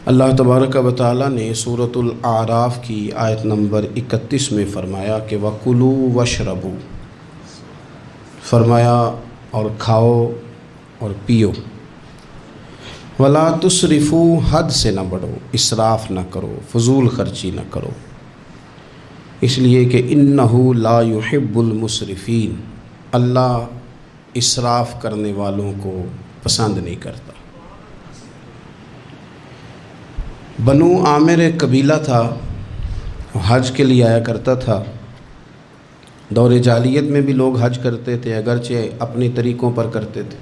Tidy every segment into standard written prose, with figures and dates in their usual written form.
اللہ تبارک و تعالیٰ نے سورۃ الاعراف کی آیت نمبر 31 میں فرمایا کہ وَكُلُوا وَاشْرَبُوا، فرمایا اور کھاؤ اور پیو، وَلَا تُسْرِفُوا، حد سے نہ بڑھو، اسراف نہ کرو، فضول خرچی نہ کرو، اس لیے کہ إِنَّهُ لَا يُحِبُّ الْمُسْرِفِينَ، اللہ اسراف کرنے والوں کو پسند نہیں کرتا۔ بنو عامر ایک قبیلہ تھا، حج کے لیے آیا کرتا تھا۔ دور جاہلیت میں بھی لوگ حج کرتے تھے، اگرچہ اپنی طریقوں پر کرتے تھے۔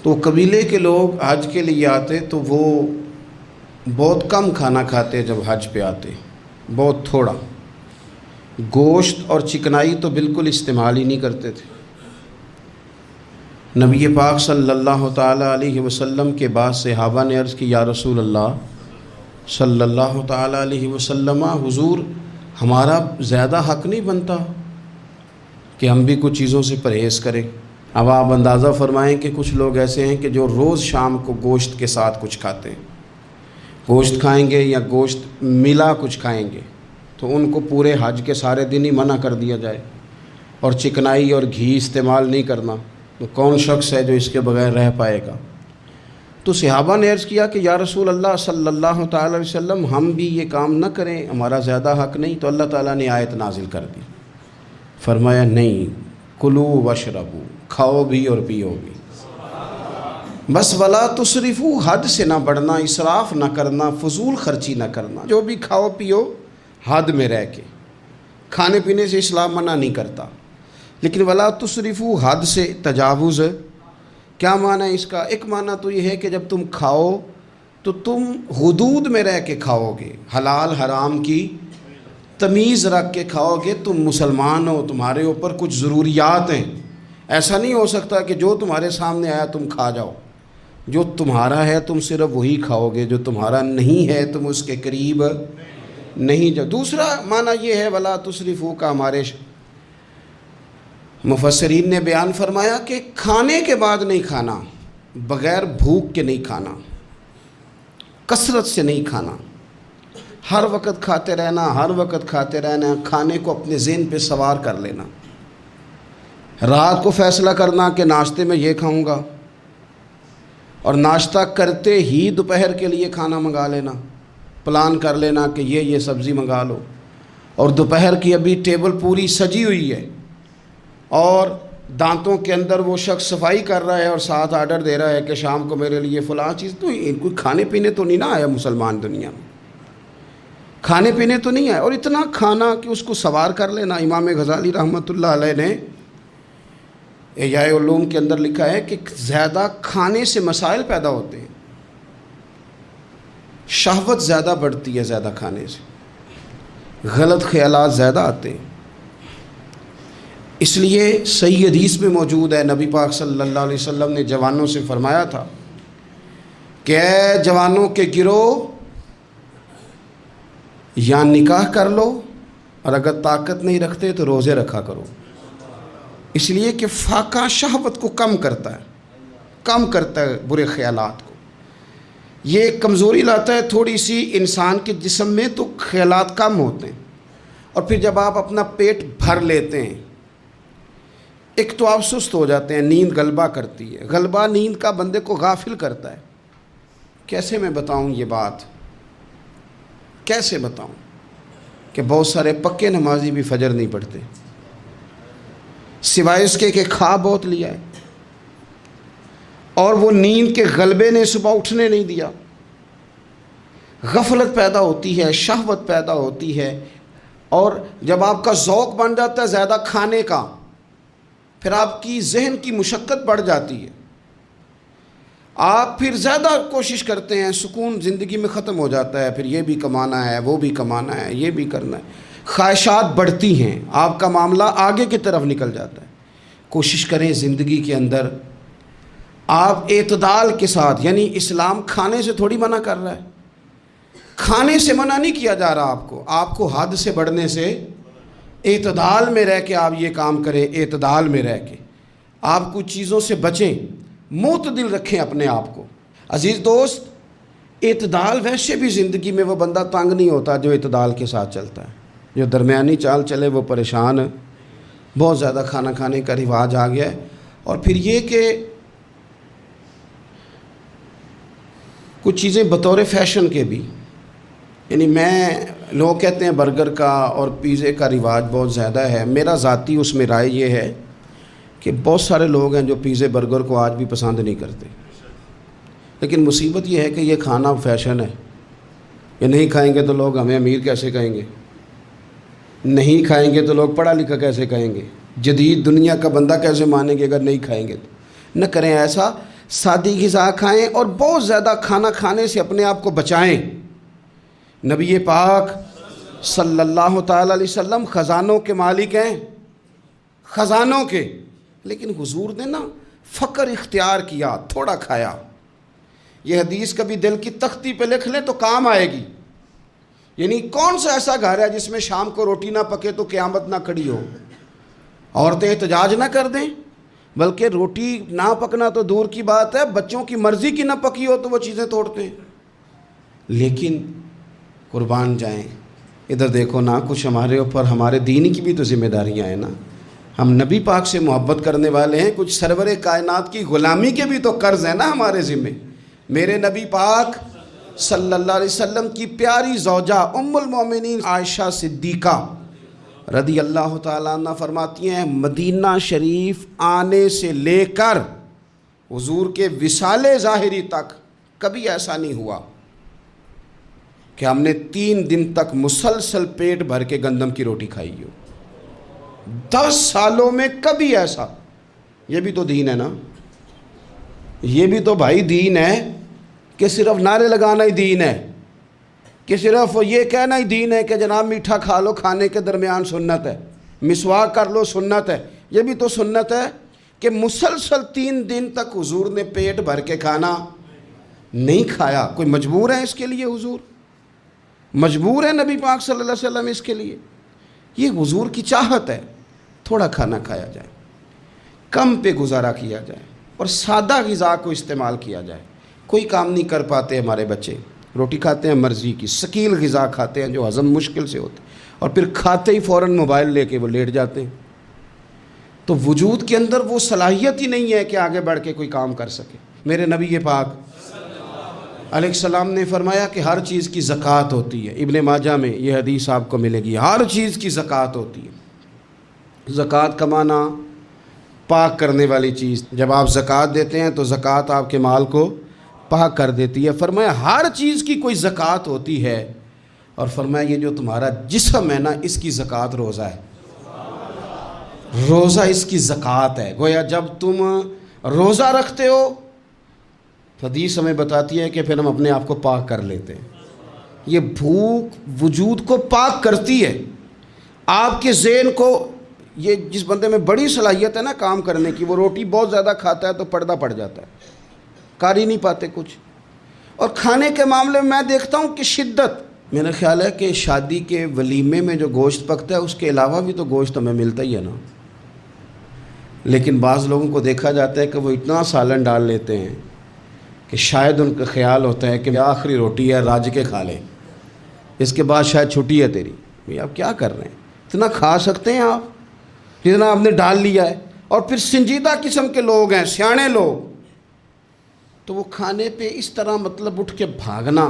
تو قبیلے کے لوگ حج کے لیے آتے تو وہ بہت کم کھانا کھاتے، جب حج پہ آتے بہت تھوڑا، گوشت اور چکنائی تو بالکل استعمال ہی نہیں کرتے تھے۔ نبی پاک صلی اللہ تعالیٰ علیہ وسلم کے بعد صحابہ نے عرض کی، یا رسول اللہ صلی اللہ تعالیٰ علیہ وسلم، حضور ہمارا زیادہ حق نہیں بنتا کہ ہم بھی کچھ چیزوں سے پرہیز کریں؟ اب آپ اندازہ فرمائیں کہ کچھ لوگ ایسے ہیں کہ جو روز شام کو گوشت کے ساتھ کچھ کھاتے ہیں، گوشت کھائیں گے یا گوشت ملا کچھ کھائیں گے تو ان کو پورے حج کے سارے دن ہی منع کر دیا جائے، اور چکنائی اور گھی استعمال نہیں کرنا، تو کون شخص ہے جو اس کے بغیر رہ پائے گا؟ تو صحابہ نے عرض کیا کہ یا رسول اللہ صلی اللہ تعالی علیہ وسلم، ہم بھی یہ کام نہ کریں، ہمارا زیادہ حق نہیں؟ تو اللہ تعالیٰ نے آیت نازل کر دی، فرمایا نہیں، کلوا واشربوا، کھاؤ بھی اور پیو بھی، بس ولا تسرفوا، حد سے نہ بڑھنا، اسراف نہ کرنا، فضول خرچی نہ کرنا، جو بھی کھاؤ پیو حد میں رہ کے۔ کھانے پینے سے اسلام منع نہیں کرتا، لیکن ولا تسرفوا، حد سے تجاوز۔ کیا معنی ہے اس کا؟ ایک معنی تو یہ ہے کہ جب تم کھاؤ تو تم حدود میں رہ کے کھاؤ گے، حلال حرام کی تمیز رکھ کے کھاؤ گے۔ تم مسلمان ہو، تمہارے اوپر کچھ ضروریات ہیں، ایسا نہیں ہو سکتا کہ جو تمہارے سامنے آیا تم کھا جاؤ۔ جو تمہارا ہے تم صرف وہی کھاؤ گے، جو تمہارا نہیں ہے تم اس کے قریب نہیں جاؤ۔ دوسرا معنی یہ ہے ولا تسرفوا کا، ہمارے مفسرین نے بیان فرمایا کہ کھانے کے بعد نہیں کھانا، بغیر بھوک کے نہیں کھانا، کثرت سے نہیں کھانا، ہر وقت کھاتے رہنا، ہر وقت کھاتے رہنا، کھانے کو اپنے ذہن پہ سوار کر لینا، رات کو فیصلہ کرنا کہ ناشتے میں یہ کھاؤں گا، اور ناشتہ کرتے ہی دوپہر کے لیے کھانا منگا لینا، پلان کر لینا کہ یہ سبزی منگا لو، اور دوپہر کی ابھی ٹیبل پوری سجی ہوئی ہے اور دانتوں کے اندر وہ شخص صفائی کر رہا ہے اور ساتھ آرڈر دے رہا ہے کہ شام کو میرے لیے فلاں چیز۔ تو کوئی کھانے پینے تو نہیں نہ آیا مسلمان دنیا میں، کھانے پینے تو نہیں آیا، اور اتنا کھانا کہ اس کو سوار کر لینا۔ امام غزالی رحمۃ اللہ علیہ نے احیاء علوم کے اندر لکھا ہے کہ زیادہ کھانے سے مسائل پیدا ہوتے ہیں، شہوت زیادہ بڑھتی ہے زیادہ کھانے سے، غلط خیالات زیادہ آتے ہیں۔ اس لیے صحیح حدیث میں موجود ہے، نبی پاک صلی اللہ علیہ وسلم نے جوانوں سے فرمایا تھا کہ اے جوانوں کے گروہ، یا نکاح کر لو، اور اگر طاقت نہیں رکھتے تو روزے رکھا کرو، اس لیے کہ فاقہ شہوت کو کم کرتا ہے برے خیالات کو، یہ ایک کمزوری لاتا ہے تھوڑی سی انسان کے جسم میں، تو خیالات کم ہوتے ہیں۔ اور پھر جب آپ اپنا پیٹ بھر لیتے ہیں، ایک تو آپ سست ہو جاتے ہیں، نیند غلبہ کرتی ہے، غلبہ نیند کا بندے کو غافل کرتا ہے۔ کیسے میں بتاؤں یہ بات، کیسے بتاؤں کہ بہت سارے پکے نمازی بھی فجر نہیں پڑھتے، سوائے اس کے کہ کھا بہت لیا ہے، اور وہ نیند کے غلبے نے صبح اٹھنے نہیں دیا۔ غفلت پیدا ہوتی ہے، شہوت پیدا ہوتی ہے، اور جب آپ کا ذوق بن جاتا ہے زیادہ کھانے کا، پھر آپ کی ذہن کی مشقت بڑھ جاتی ہے، آپ پھر زیادہ کوشش کرتے ہیں، سکون زندگی میں ختم ہو جاتا ہے، پھر یہ بھی کمانا ہے، وہ بھی کمانا ہے، یہ بھی کرنا ہے، خواہشات بڑھتی ہیں، آپ کا معاملہ آگے کی طرف نکل جاتا ہے۔ کوشش کریں زندگی کے اندر آپ اعتدال کے ساتھ، یعنی اسلام کھانے سے تھوڑی منع کر رہا ہے، کھانے سے منع نہیں کیا جا رہا، آپ کو حد سے بڑھنے سے، اعتدال میں رہ کے آپ یہ کام کریں، اعتدال میں رہ کے آپ کچھ چیزوں سے بچیں، معتدل رکھیں اپنے آپ کو۔ عزیز دوست، اعتدال ویسے بھی زندگی میں وہ بندہ تنگ نہیں ہوتا جو اعتدال کے ساتھ چلتا ہے. جو درمیانی چال چلے وہ پریشان ہے. بہت زیادہ کھانا کھانے کا رواج آ گیا ہے. اور پھر یہ کہ کچھ چیزیں بطور فیشن کے بھی، یعنی لوگ کہتے ہیں برگر کا اور پیزے کا رواج بہت زیادہ ہے. میرا ذاتی اس میں رائے یہ ہے کہ بہت سارے لوگ ہیں جو پیزے برگر کو آج بھی پسند نہیں کرتے. لیکن مصیبت یہ ہے کہ یہ کھانا فیشن ہے. یہ نہیں کھائیں گے تو لوگ ہمیں امیر کیسے کہیں گے، نہیں کھائیں گے تو لوگ پڑھا لکھا کیسے کہیں گے، جدید دنیا کا بندہ کیسے مانیں گے اگر نہیں کھائیں گے تو. نہ کریں ایسا، سادی غذا کھائیں اور بہت زیادہ کھانا کھانے سے اپنے آپ کو بچائیں. نبی پاک صلی اللہ تعالی علیہ وسلم خزانوں کے مالک ہیں، خزانوں کے. لیکن حضور نے نا فقر اختیار کیا، تھوڑا کھایا. یہ حدیث کبھی دل کی تختی پہ لکھ لیں تو کام آئے گی. یعنی کون سا ایسا گھر ہے جس میں شام کو روٹی نہ پکے تو قیامت نہ کھڑی ہو. عورتیں احتجاج نہ کر دیں، بلکہ روٹی نہ پکنا تو دور کی بات ہے، بچوں کی مرضی کی نہ پکی ہو تو وہ چیزیں توڑتے ہیں. لیکن قربان جائیں، ادھر دیکھو نا، کچھ ہمارے اوپر ہمارے دین کی بھی تو ذمہ داریاں ہیں نا. ہم نبی پاک سے محبت کرنے والے ہیں، کچھ سرور کائنات کی غلامی کے بھی تو قرض ہیں نا ہمارے ذمہ. میرے نبی پاک صلی اللہ علیہ وسلم کی پیاری زوجہ ام المومنین عائشہ صدیقہ رضی اللہ تعالیٰ عنہ فرماتی ہیں، مدینہ شریف آنے سے لے کر حضور کے وصال ظاہری تک کبھی ایسا نہیں ہوا کہ ہم نے 3 دن تک مسلسل پیٹ بھر کے گندم کی روٹی کھائی ہو. 10 سالوں میں کبھی ایسا. یہ بھی تو دین ہے نا، یہ بھی تو بھائی دین ہے کہ صرف نعرے لگانا ہی دین ہے، کہ صرف یہ کہنا ہی دین ہے کہ جناب میٹھا کھا لو، کھانے کے درمیان سنت ہے، مسواک کر لو سنت ہے. یہ بھی تو سنت ہے کہ مسلسل 3 دن تک حضور نے پیٹ بھر کے کھانا نہیں کھایا. کوئی مجبور ہے اس کے لیے؟ حضور مجبور ہے نبی پاک صلی اللہ علیہ وسلم اس کے لیے؟ یہ حضور کی چاہت ہے. تھوڑا کھانا کھایا جائے، کم پہ گزارا کیا جائے اور سادہ غذا کو استعمال کیا جائے. کوئی کام نہیں کر پاتے ہمارے بچے، روٹی کھاتے ہیں مرضی کی، ثقیل غذا کھاتے ہیں جو ہضم مشکل سے ہوتے، اور پھر کھاتے ہی فوراً موبائل لے کے وہ لیٹ جاتے ہیں. تو وجود کے اندر وہ صلاحیت ہی نہیں ہے کہ آگے بڑھ کے کوئی کام کر سکے. میرے نبی پاک علیہ السلام نے فرمایا کہ ہر چیز کی زکوٰۃ ہوتی ہے. ابن ماجہ میں یہ حدیث آپ کو ملے گی، ہر چیز کی زکوٰۃ ہوتی ہے. زکوٰۃ کا معنی پاک کرنے والی چیز. جب آپ زکوٰۃ دیتے ہیں تو زکوٰۃ آپ کے مال کو پاک کر دیتی ہے. فرمایا ہر چیز کی کوئی زکوٰۃ ہوتی ہے. اور فرمایا یہ جو تمہارا جسم ہے نا، اس کی زکوٰۃ روزہ ہے. روزہ اس کی زکوٰۃ ہے. گویا جب تم روزہ رکھتے ہو، حدیث ہمیں بتاتی ہے کہ پھر ہم اپنے آپ کو پاک کر لیتے ہیں. یہ بھوک وجود کو پاک کرتی ہے. آپ کے ذہن کو، یہ جس بندے میں بڑی صلاحیت ہے نا کام کرنے کی، وہ روٹی بہت زیادہ کھاتا ہے تو پردہ پڑ جاتا ہے، کر ہی نہیں پاتے کچھ. اور کھانے کے معاملے میں دیکھتا ہوں کہ شدت. میرا خیال ہے کہ شادی کے ولیمے میں جو گوشت پکتا ہے اس کے علاوہ بھی تو گوشت ہمیں ملتا ہی ہے نا. لیکن بعض لوگوں کو دیکھا جاتا ہے کہ وہ اتنا سالن ڈال لیتے ہیں کہ شاید ان کا خیال ہوتا ہے کہ آخری روٹی ہے، راج کے کھا لیں، اس کے بعد شاید چھٹی ہے تیری. بھئی آپ کیا کر رہے ہیں؟ اتنا کھا سکتے ہیں آپ جتنا آپ نے ڈال لیا ہے؟ اور پھر سنجیدہ قسم کے لوگ ہیں، سیانے لوگ، تو وہ کھانے پہ اس طرح مطلب اٹھ کے بھاگنا.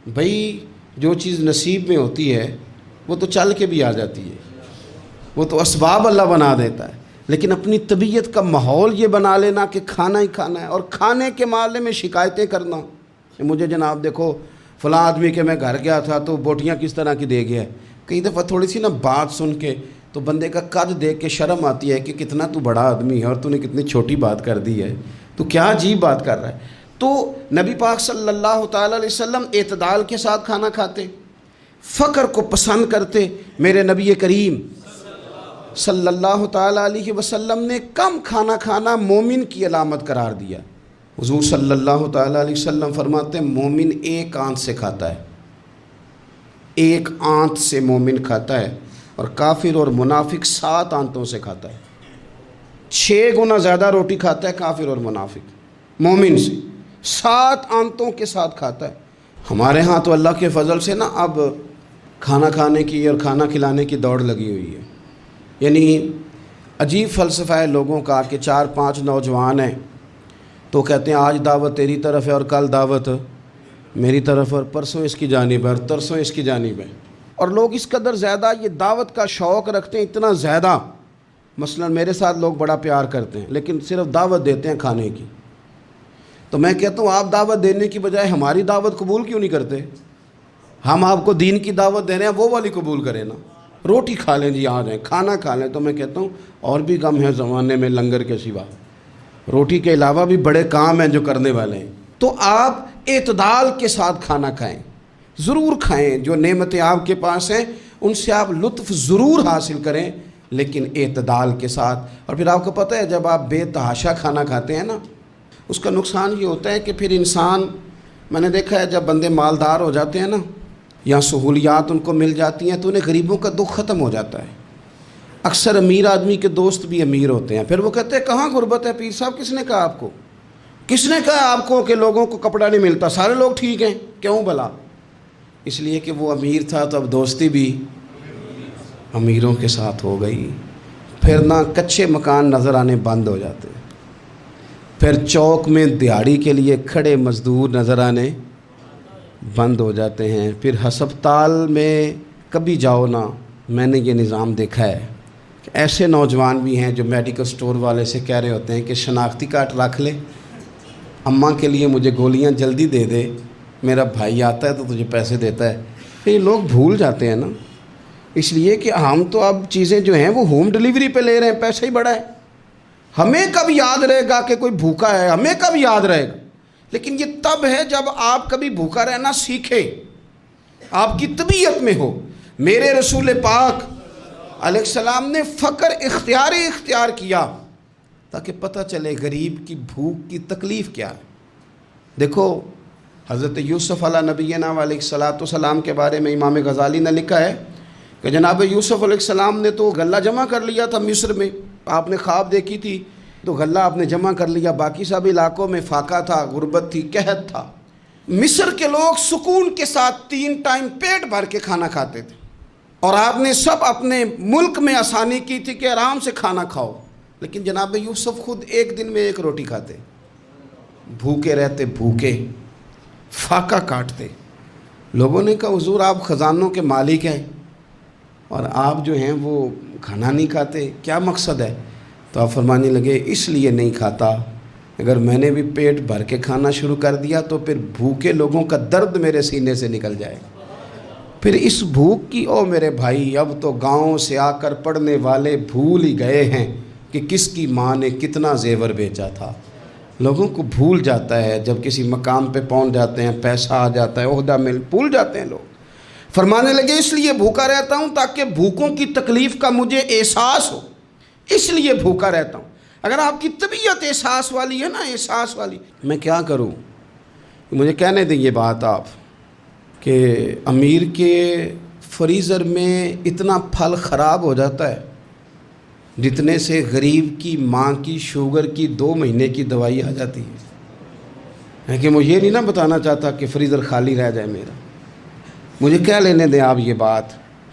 بھئی جو چیز نصیب میں ہوتی ہے وہ تو چل کے بھی آ جاتی ہے، وہ تو اسباب اللہ بنا دیتا ہے. لیکن اپنی طبیعت کا ماحول یہ بنا لینا کہ کھانا ہی کھانا ہے، اور کھانے کے معاملے میں شکایتیں کرنا کہ مجھے جناب دیکھو فلاں آدمی کے میں گھر گیا تھا تو بوٹیاں کس طرح کی دے گیا ہے. کئی دفعہ تھوڑی سی نا بات سن کے تو بندے کا قد دیکھ کے شرم آتی ہے کہ کتنا تو بڑا آدمی ہے اور تو نے کتنی چھوٹی بات کر دی ہے، تو کیا عجیب بات کر رہا ہے. تو نبی پاک صلی اللہ تعالی علیہ وسلم اعتدال کے ساتھ کھانا کھاتے، فقر کو پسند کرتے. میرے نبی کریم صلی اللہ تعالی علیہ وسلم نے کم کھانا کھانا مومن کی علامت قرار دیا. حضور صلی اللہ تعالی علیہ وسلم فرماتے ہیں مومن ایک آنت سے کھاتا ہے، ایک آنت سے مومن کھاتا ہے، اور کافر اور منافق 7 آنتوں سے کھاتا ہے. 6 گنا زیادہ روٹی کھاتا ہے کافر اور منافق مومن سے. 7 آنتوں کے ساتھ کھاتا ہے۔ ہمارے ہاں تو اللہ کے فضل سے نا اب کھانا کھانے کی اور کھانا کھلانے کی دوڑ لگی ہوئی ہے۔ یعنی عجیب فلسفہ ہے لوگوں کا کہ 4-5 نوجوان ہیں تو کہتے ہیں آج دعوت تیری طرف ہے اور کل دعوت میری طرف اور پرسوں اس کی جانب ہے اور ترسوں اس کی جانب ہے، اور لوگ اس قدر زیادہ یہ دعوت کا شوق رکھتے ہیں، اتنا زیادہ۔ مثلا میرے ساتھ لوگ بڑا پیار کرتے ہیں لیکن صرف دعوت دیتے ہیں کھانے کی، تو میں کہتا ہوں آپ دعوت دینے کی بجائے ہماری دعوت قبول کیوں نہیں کرتے؟ ہم آپ کو دین کی دعوت دے رہے ہیں، وہ والی قبول کریں نا، روٹی کھا لیں جی، آ جائیں کھانا کھا لیں۔ تو میں کہتا ہوں اور بھی کم ہے زمانے میں لنگر کے سوا، روٹی کے علاوہ بھی بڑے کام ہیں جو کرنے والے ہیں۔ تو آپ اعتدال کے ساتھ کھانا کھائیں، ضرور کھائیں، جو نعمتیں آپ کے پاس ہیں ان سے آپ لطف ضرور حاصل کریں، لیکن اعتدال کے ساتھ۔ اور پھر آپ کو پتہ ہے جب آپ بے تحاشا کھانا کھاتے ہیں نا، اس کا نقصان یہ ہوتا ہے کہ پھر انسان، میں نے دیکھا ہے جب بندے مالدار ہو جاتے ہیں نا یا سہولیات ان کو مل جاتی ہیں تو انہیں غریبوں کا دکھ ختم ہو جاتا ہے۔ اکثر امیر آدمی کے دوست بھی امیر ہوتے ہیں، پھر وہ کہتے ہیں کہاں غربت ہے پیر صاحب، کس نے کہا آپ کو، کس نے کہا آپ کو کہ لوگوں کو کپڑا نہیں ملتا، سارے لوگ ٹھیک ہیں، کیوں بھلا؟ اس لیے کہ وہ امیر تھا تو اب دوستی بھی امیروں کے ساتھ ہو گئی۔ پھر نہ کچے مکان نظر آنے بند ہو جاتے ہیں، پھر چوک میں دیہڑی کے لیے کھڑے مزدور نظر آنے بند ہو جاتے ہیں، پھر ہسپتال میں کبھی جاؤ نا، میں نے یہ نظام دیکھا ہے کہ ایسے نوجوان بھی ہیں جو میڈیکل سٹور والے سے کہہ رہے ہوتے ہیں کہ شناختی کارڈ رکھ لے، اماں کے لیے مجھے گولیاں جلدی دے دے، میرا بھائی آتا ہے تو تجھے پیسے دیتا ہے۔ پھر یہ لوگ بھول جاتے ہیں نا، اس لیے کہ ہم تو اب چیزیں جو ہیں وہ ہوم ڈیلیوری پہ لے رہے ہیں، پیسہ ہی بڑا ہے۔ ہمیں کب یاد رہے گا کہ کوئی بھوکا ہے، ہمیں کب یاد رہے گا؟ لیکن یہ تب ہے جب آپ کبھی بھوکا رہنا سیکھے، آپ کی طبیعت میں ہو۔ میرے رسول پاک علیہ السلام نے فقر اختیار کیا تاکہ پتہ چلے غریب کی بھوک کی تکلیف کیا ہے۔ دیکھو حضرت یوسف علیہ نبینا علیہ السلام کے بارے میں امام غزالی نے لکھا ہے کہ جناب یوسف علیہ السلام نے تو غلہ جمع کر لیا تھا مصر میں، آپ نے خواب دیکھی تھی تو غلہ آپ نے جمع کر لیا، باقی سب علاقوں میں فاقہ تھا، غربت تھی، قحط تھا۔ مصر کے لوگ سکون کے ساتھ 3 ٹائم پیٹ بھر کے کھانا کھاتے تھے، اور آپ نے سب اپنے ملک میں آسانی کی تھی کہ آرام سے کھانا کھاؤ، لیکن جناب یوسف خود ایک دن میں 1 روٹی کھاتے، بھوکے رہتے، بھوکے فاقہ کاٹتے۔ لوگوں نے کہا حضور آپ خزانوں کے مالک ہیں اور آپ جو ہیں وہ کھانا نہیں کھاتے، کیا مقصد ہے؟ تو آپ فرمانے لگے اس لیے نہیں کھاتا، اگر میں نے بھی پیٹ بھر کے کھانا شروع کر دیا تو پھر بھوکے لوگوں کا درد میرے سینے سے نکل جائے، پھر اس بھوک کی، او میرے بھائی اب تو گاؤں سے آ کر پڑھنے والے بھول ہی گئے ہیں کہ کس کی ماں نے کتنا زیور بیچا تھا۔ لوگوں کو بھول جاتا ہے، جب کسی مقام پہ پہنچ جاتے ہیں، پیسہ آ جاتا ہے، عہدہ مل، بھول جاتے ہیں لوگ۔ فرمانے لگے اس لیے بھوکا رہتا ہوں تاکہ بھوکوں کی تکلیف کا مجھے احساس ہو، اس لیے بھوکا رہتا ہوں۔ اگر آپ کی طبیعت احساس والی ہے نا، احساس والی، میں کیا کروں؟ مجھے کہنے دیں یہ بات آپ کہ امیر کے فریزر میں اتنا پھل خراب ہو جاتا ہے جتنے سے غریب کی ماں کی شوگر کی 2 مہینے کی دوائی آ جاتی ہے۔ کہ میں یہ نہیں نا بتانا چاہتا کہ فریزر خالی رہ جائے میرا، مجھے کیا لینے دیں آپ یہ بات،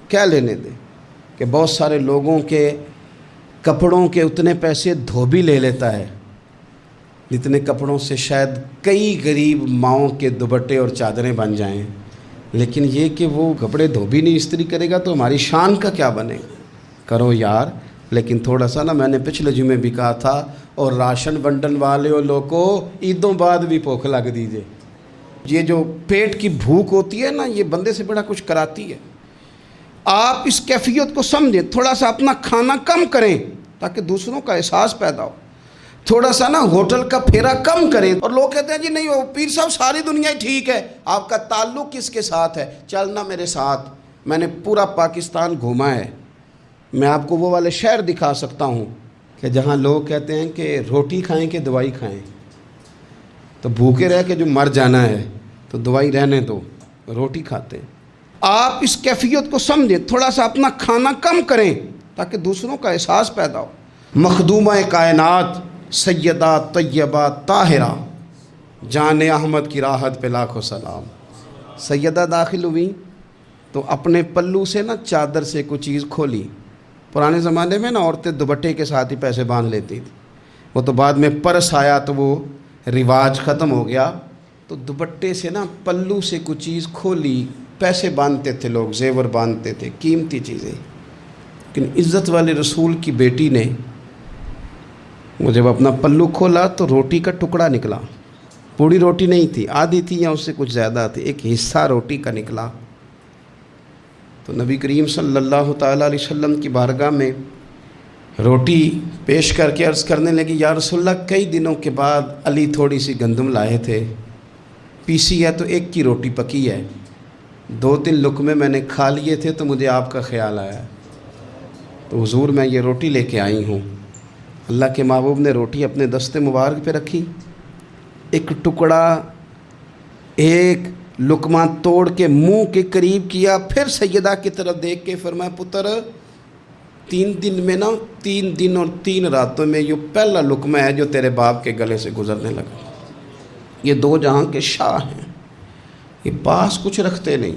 کیا لینے دیں کہ بہت سارے لوگوں کے کپڑوں کے اتنے پیسے دھوبی لے لیتا ہے جتنے کپڑوں سے شاید کئی غریب ماؤں کے دوپٹے اور چادریں بن جائیں، لیکن یہ کہ وہ کپڑے دھوبی نہیں استری کرے گا تو ہماری شان کا کیا بنے گا؟ کرو یار، لیکن تھوڑا سا نا، میں نے پچھلے جمعے بھی کہا تھا، اور راشن بنڈن والے لوگوں عیدوں بعد بھی بھوک لگ دیجئے۔ یہ جو پیٹ کی بھوک ہوتی ہے نا، یہ بندے سے بڑا کچھ کراتی ہے۔ آپ اس کیفیت کو سمجھیں، تھوڑا سا اپنا کھانا کم کریں تاکہ دوسروں کا احساس پیدا ہو، تھوڑا سا نا ہوٹل کا پھیرا کم کریں۔ اور لوگ کہتے ہیں جی نہیں وہ پیر صاحب ساری دنیا ہی ٹھیک ہے، آپ کا تعلق کس کے ساتھ ہے؟ چلنا میرے ساتھ، میں نے پورا پاکستان گھوما ہے، میں آپ کو وہ والے شہر دکھا سکتا ہوں کہ جہاں لوگ کہتے ہیں کہ روٹی کھائیں کہ دوائی کھائیں، تو بھوکے رہ کے جو مر جانا ہے تو دوائی رہنے دو، روٹی کھاتے ہیں۔ آپ اس کیفیت کو سمجھیں، تھوڑا سا اپنا کھانا کم کریں تاکہ دوسروں کا احساس پیدا ہو۔ مخدومہ کائنات سیدہ طیبہ طاہرہ جان احمد کی راحت پہ لاکھوں سلام۔ سیدہ داخل ہوئی تو اپنے پلو سے نا چادر سے کوئی چیز کھولی۔ پرانے زمانے میں نا عورتیں دوپٹے کے ساتھ ہی پیسے باندھ لیتی تھی، وہ تو بعد میں پرس آیا تو وہ رواج ختم ہو گیا، تو دوپٹے سے نا پلو سے کوئی چیز کھولی، پیسے باندھتے تھے لوگ، زیور باندھتے تھے، قیمتی چیزیں۔ لیکن عزت والے رسول کی بیٹی نے وہ جب اپنا پلو کھولا تو روٹی کا ٹکڑا نکلا، پوری روٹی نہیں تھی، آدھی تھی یا اس سے کچھ زیادہ تھی، ایک حصہ روٹی کا نکلا۔ تو نبی کریم صلی اللہ تعالیٰ علیہ وسلم کی بارگاہ میں روٹی پیش کر کے عرض کرنے لگی، یا رسول اللہ کئی دنوں کے بعد علی تھوڑی سی گندم لائے تھے، پیسی ہے تو ایک کی روٹی پکی ہے، 2-3 لقمے میں نے کھا لیے تھے تو مجھے آپ کا خیال آیا، تو حضور میں یہ روٹی لے کے آئی ہوں۔ اللہ کے محبوب نے روٹی اپنے دست مبارک پہ رکھی، ایک ٹکڑا ایک لقمہ توڑ کے منہ کے قریب کیا، پھر سیدہ کی طرف دیکھ کے فرمایا، پتر 3 دن میں نا 3 دن اور 3 راتوں میں یہ پہلا لقمہ ہے جو تیرے باپ کے گلے سے گزرنے لگا۔ یہ 2 جہاں کے شاہ ہیں، یہ پاس کچھ رکھتے نہیں،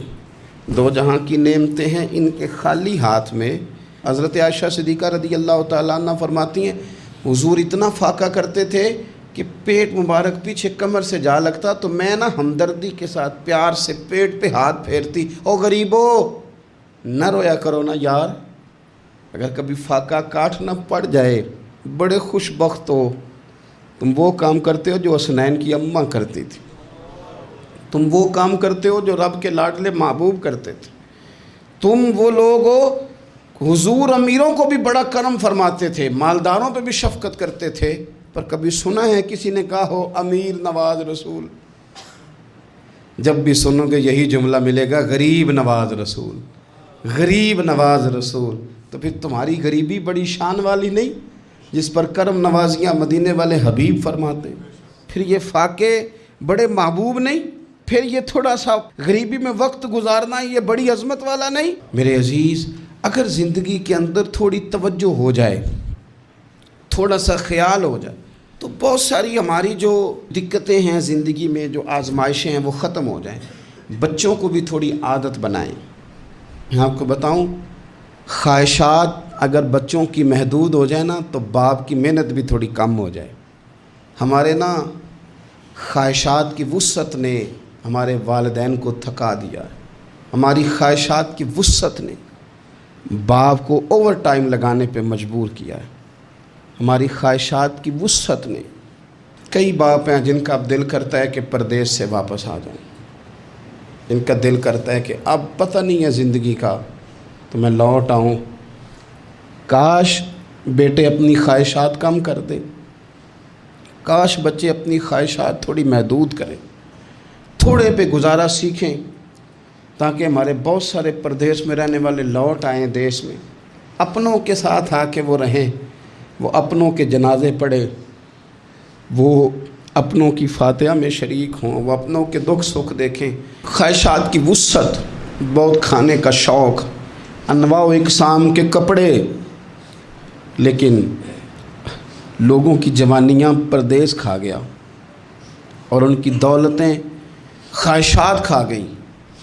2 جہاں کی نعمتیں ہیں، ان کے خالی ہاتھ میں۔ حضرت عائشہ صدیقہ رضی اللہ تعالیٰ عنہ فرماتی ہیں، حضور اتنا فاقہ کرتے تھے کہ پیٹ مبارک پیچھے کمر سے جا لگتا تو میں نا ہمدردی کے ساتھ پیار سے پیٹ پہ ہاتھ پھیرتی، او غریبو نہ رویا کرو نا یار، اگر کبھی فاقہ کاٹنا پڑ جائے بڑے خوش بخت ہو، تم وہ کام کرتے ہو جو حسنین کی اماں کرتی تھی، تم وہ کام کرتے ہو جو رب کے لاڈلے محبوب کرتے تھے، تم وہ لوگ ہو۔ حضور امیروں کو بھی بڑا کرم فرماتے تھے، مالداروں پہ بھی شفقت کرتے تھے، پر کبھی سنا ہے کسی نے کہا ہو امیر نواز رسول؟ جب بھی سنو گے یہی جملہ ملے گا، غریب نواز رسول، غریب نواز رسول۔ تو پھر تمہاری غریبی بڑی شان والی نہیں جس پر کرم نوازیاں مدینے والے حبیب فرماتے؟ پھر یہ فاقے بڑے محبوب نہیں؟ پھر یہ تھوڑا سا غریبی میں وقت گزارنا یہ بڑی عظمت والا نہیں؟ میرے عزیز، اگر زندگی کے اندر تھوڑی توجہ ہو جائے، تھوڑا سا خیال ہو جائے، تو بہت ساری ہماری جو دقتیں ہیں زندگی میں، جو آزمائشیں ہیں، وہ ختم ہو جائیں۔ بچوں کو بھی تھوڑی عادت بنائیں۔ میں آپ کو بتاؤں، خواہشات اگر بچوں کی محدود ہو جائے نا تو باپ کی محنت بھی تھوڑی کم ہو جائے۔ ہمارے نا خواہشات کی وسعت نے ہمارے والدین کو تھکا دیا ہے، ہماری خواہشات کی وسعت نے باپ کو اوور ٹائم لگانے پہ مجبور کیا ہے، ہماری خواہشات کی وسعت نے۔ کئی باپ ہیں جن کا اب دل کرتا ہے کہ پردیس سے واپس آ جائیں، جن کا دل کرتا ہے کہ اب پتہ نہیں ہے زندگی کا تو میں لوٹ آؤں۔ کاش بیٹے اپنی خواہشات کم کر دیں، کاش بچے اپنی خواہشات تھوڑی محدود کریں، تھوڑے پہ گزارا سیکھیں، تاکہ ہمارے بہت سارے پردیس میں رہنے والے لوٹ آئیں دیش میں، اپنوں کے ساتھ آ کے وہ رہیں، وہ اپنوں کے جنازے پڑھیں، وہ اپنوں کی فاتحہ میں شریک ہوں، وہ اپنوں کے دکھ سکھ دیکھیں۔ خواہشات کی وسعت، بہت کھانے کا شوق، انواع و اقسام کے کپڑے، لیکن لوگوں کی جوانیاں پردیس کھا گیا اور ان کی دولتیں خواہشات کھا گئیں۔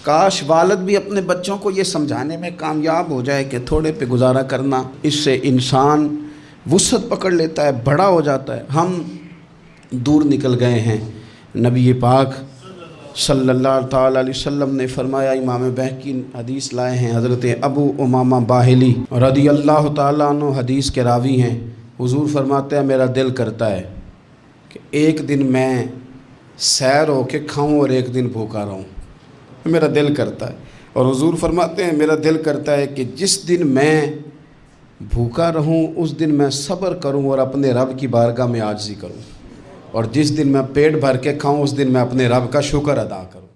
کاش والد بھی اپنے بچوں کو یہ سمجھانے میں کامیاب ہو جائے کہ تھوڑے پہ گزارا کرنا، اس سے انسان وسعت پکڑ لیتا ہے، بڑا ہو جاتا ہے۔ ہم دور نکل گئے ہیں۔ نبی پاک صلی اللہ تعالیٰ علیہ وسلم نے فرمایا، امام بہقی حدیث لائے ہیں، حضرت ابو امامہ باہلی رضی اللہ تعالیٰ عنہ حدیث کے راوی ہیں، حضور فرماتے ہیں میرا دل کرتا ہے کہ ایک دن میں سیر ہو کے کھاؤں اور ایک دن بھوکا رہوں، میرا دل کرتا ہے۔ اور حضور فرماتے ہیں میرا دل کرتا ہے کہ جس دن میں بھوکا رہوں اس دن میں صبر کروں اور اپنے رب کی بارگاہ میں عاجزی کروں، اور جس دن میں پیٹ بھر کے کھاؤں اس دن میں اپنے رب کا شکر ادا کروں۔